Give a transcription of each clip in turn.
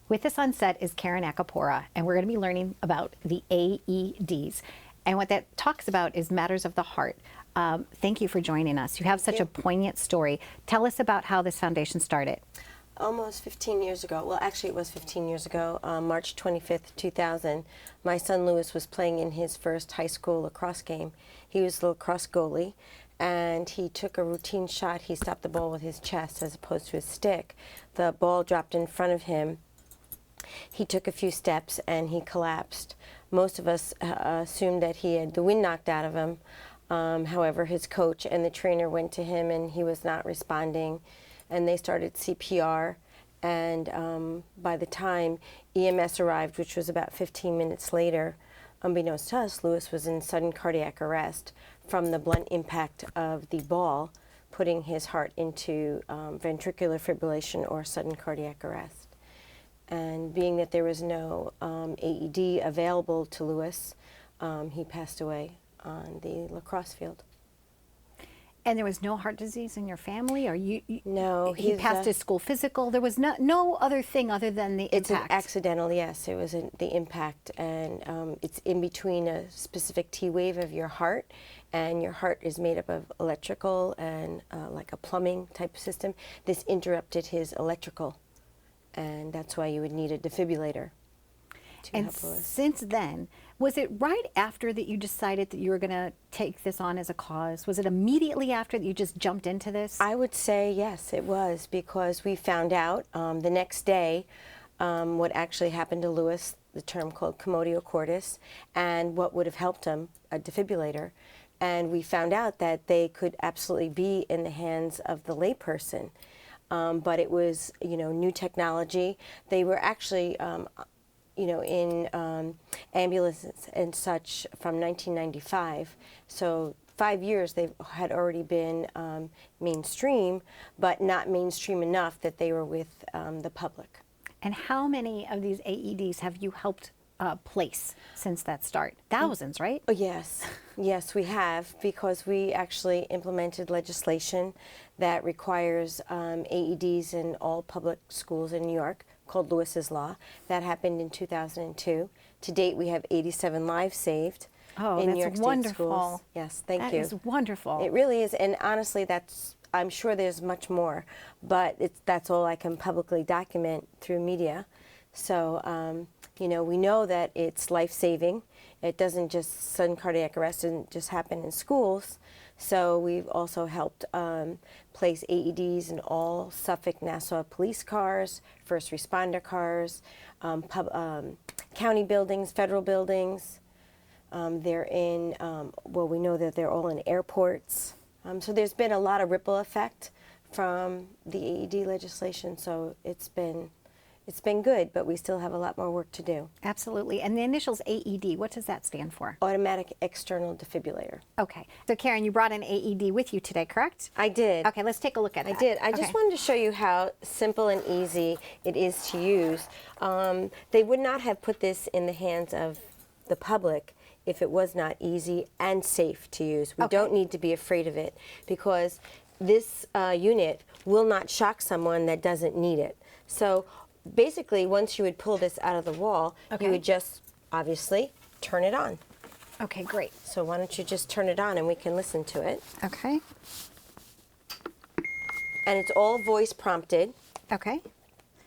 With us on set is Karen Acompora, and we're going to be learning about the AEDs. And what that talks about is matters of the heart. Thank you for joining us. You have such a poignant story. Tell us about how this foundation started. Almost 15 years ago, well actually it was 15 years ago, March 25th, 2000, my son Lewis was playing in his first high school lacrosse game. He was the lacrosse goalie, and he took a routine shot. He stopped the ball with his chest as opposed to his stick. The ball dropped in front of him. He took a few steps and he collapsed. Most of us assumed that he had the wind knocked out of him. However, his coach and the trainer went to him and he was not responding, and they started CPR. And by the time EMS arrived, which was about 15 minutes later, unbeknownst to us, Lewis was in sudden cardiac arrest from the blunt impact of the ball, putting his heart into ventricular fibrillation or sudden cardiac arrest. And being that there was no AED available to Lewis, he passed away on the lacrosse field. And there was no heart disease in your family, or No, he passed his school physical. There was no other thing other than the It's impact. an accidental, yes. It was the impact, and it's in between a specific T wave of your heart, and your heart is made up of electrical and like a plumbing type system. This interrupted his electrical, and that's why you would need a defibrillator to And help Lewis. since then, was it right after that you decided that you were going to take this on as a cause? Was it immediately after that you just jumped into this? I would say yes, it was, because we found out the next day what actually happened to Lewis, the term called commotio cordis, and what would have helped him, a defibrillator. And we found out that they could absolutely be in the hands of the layperson. But it was, new technology. They were actually, in ambulances and such from 1995. So 5 years they had already been mainstream, but not mainstream enough that they were with the public. And how many of these AEDs have you helped place since that start? Thousands, right? Oh, yes. Yes, we have, because we actually implemented legislation that requires AEDs in all public schools in New York, called Lewis's Law. That happened in 2002. To date, we have 87 lives saved in New York that's State wonderful. schools. Yes, thank you. That is wonderful. It really is, and honestly, I'm sure there's much more, but that's all I can publicly document through media. So, we know that it's life-saving. It doesn't just, sudden cardiac arrest doesn't just happen in schools. So we've also helped place AEDs in all Suffolk, Nassau police cars, first responder cars, county buildings, federal buildings. They're in, we know that they're all in airports. So there's been a lot of ripple effect from the AED legislation, so it's been good, but we still have a lot more work to do. Absolutely. And the initials AED, what does that stand for? Automatic external defibrillator. Okay. So Karen, you brought an AED with you today, correct? I did. Okay, let's take a look at that. I did. I just wanted to show you how simple and easy it is to use. They would not have put this in the hands of the public if it was not easy and safe to use. We don't need to be afraid of it, because this unit will not shock someone that doesn't need it. So basically, once you would pull this out of the wall, you would just, obviously, turn it on. Okay, great. So why don't you just turn it on and we can listen to it. Okay. And it's all voice prompted. Okay.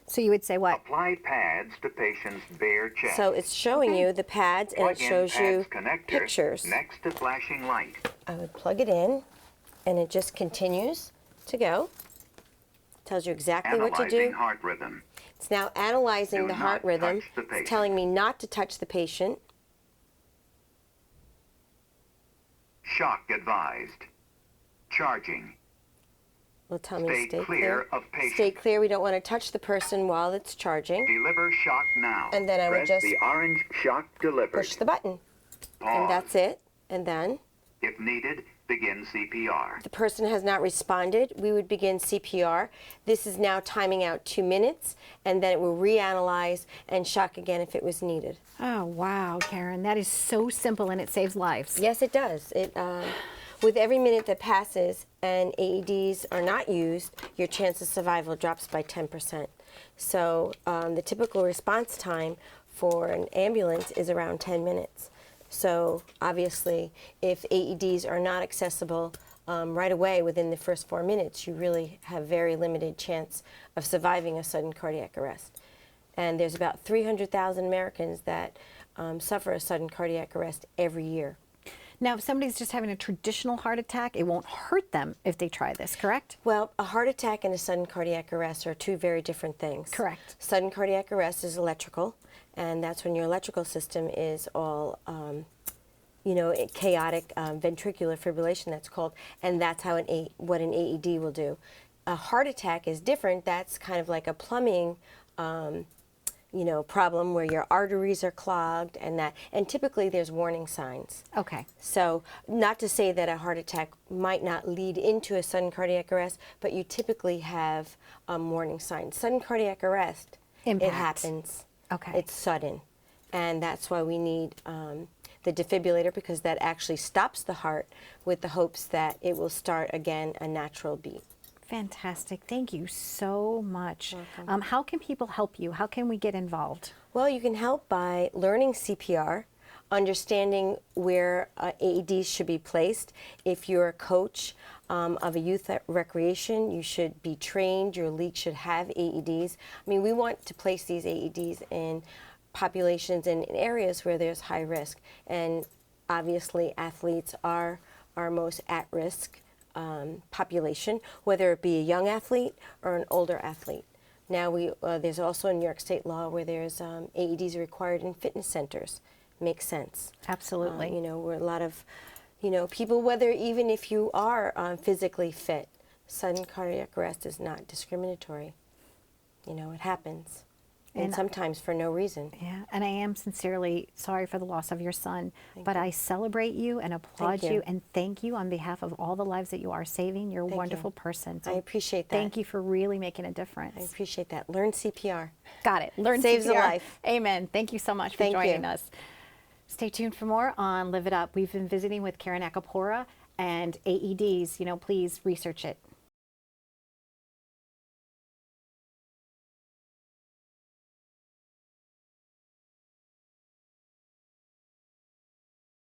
So you would say what? Apply pads to patient's bare chest. So it's showing you the pads, and it shows you pictures. Next to flashing light. I would plug it in, and it just continues to go. Tells you exactly what to do. Analyzing heart rhythm. It's now analyzing Do the heart not rhythm. touch the patient. It's telling me not to touch the patient. Shock advised. Charging. Will tell me to Stay stay clear of patient. Stay clear. We don't want to touch the person while it's charging. Deliver shock now. And then I would Press just the orange shock delivered. Push the button. Pause. And that's it. And then, If needed, begin CPR. if the person has not responded, we would begin CPR. This is now timing out 2 minutes, and then it will reanalyze and shock again if it was needed. Oh, wow, Karen. That is so simple, and it saves lives. Yes, it does. with every minute that passes and AEDs are not used, your chance of survival drops by 10%. So the typical response time for an ambulance is around 10 minutes. So obviously, if AEDs are not accessible right away within the first 4 minutes, you really have very limited chance of surviving a sudden cardiac arrest. And there's about 300,000 Americans that suffer a sudden cardiac arrest every year. Now, if somebody's just having a traditional heart attack, it won't hurt them if they try this, correct? Well, a heart attack and a sudden cardiac arrest are two very different things. Correct. Sudden cardiac arrest is electrical, and that's when your electrical system is all, chaotic ventricular fibrillation, that's called, and that's how what an AED will do. A heart attack is different. That's kind of like a plumbing problem where your arteries are clogged and typically there's warning signs. Okay. So not to say that a heart attack might not lead into a sudden cardiac arrest, but you typically have warning signs. Sudden cardiac arrest, Impact. It happens. Okay. It's sudden. And that's why we need the defibrillator, because that actually stops the heart with the hopes that it will start again a natural beat. Fantastic. Thank you so much. Welcome. How can people help you? How can we get involved? Well, you can help by learning CPR, understanding where AEDs should be placed. If you're a coach of a youth recreation, you should be trained. Your league should have AEDs. I mean, we want to place these AEDs in populations and in areas where there's high risk. And obviously, athletes are our most at-risk population, whether it be a young athlete or an older athlete. Now there's also a New York State law where there's AEDs required in fitness centers. Makes sense. Absolutely. Where a lot of, people, whether even if you are physically fit, sudden cardiac arrest is not discriminatory. It happens. And sometimes for no reason. Yeah, and I am sincerely sorry for the loss of your son, but I celebrate you and applaud you and thank you on behalf of all the lives that you are saving. You're a wonderful person. So I appreciate that. Thank you for really making a difference. I appreciate that. Learn CPR. Got it. Learn Saves CPR. a life. Amen. Thank you so much for joining us. Stay tuned for more on Live It Up. We've been visiting with Karen Acompora and AEDs. Please research it.